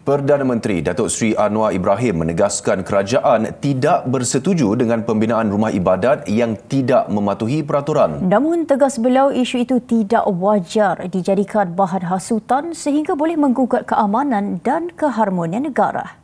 Perdana Menteri Datuk Seri Anwar Ibrahim menegaskan kerajaan tidak bersetuju dengan pembinaan rumah ibadat yang tidak mematuhi peraturan. Namun tegas beliau isu itu tidak wajar dijadikan bahan hasutan sehingga boleh menggugat keamanan dan keharmonian negara.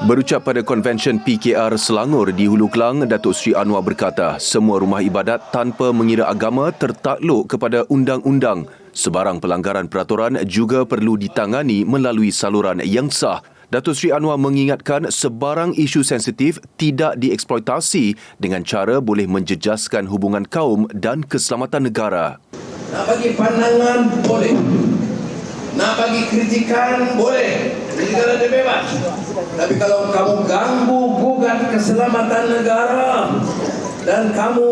Berucap pada konvensyen PKR Selangor di Hulu Kelang, Datuk Seri Anwar berkata semua rumah ibadat tanpa mengira agama tertakluk kepada undang-undang. Sebarang pelanggaran peraturan juga perlu ditangani melalui saluran yang sah. Datuk Seri Anwar mengingatkan sebarang isu sensitif tidak dieksploitasi dengan cara boleh menjejaskan hubungan kaum dan keselamatan negara. Nak bagi pandangan boleh. Nak bagi kritikan boleh. Kritikan ada bebas. Tapi kalau kamu ganggu gugat keselamatan negara dan kamu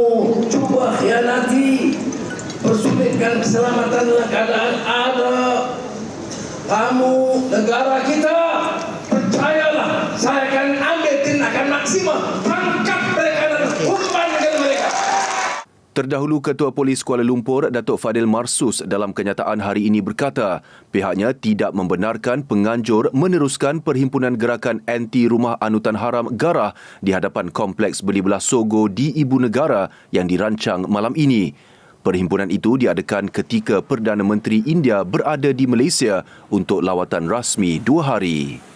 cuba khianati, persulitkan keselamatan keadaan ada, kamu negara kita, percayalah, saya akan ambil tindakan maksimal, tangkap mereka dan humbankan mereka. Terdahulu Ketua Polis Kuala Lumpur, Datuk Fadil Marsus dalam kenyataan hari ini berkata, pihaknya tidak membenarkan penganjur meneruskan perhimpunan gerakan anti rumah anutan haram Garah di hadapan Kompleks Beli Belah Sogo di Ibu Negara yang dirancang malam ini. Perhimpunan itu diadakan ketika Perdana Menteri India berada di Malaysia untuk lawatan rasmi 2 hari.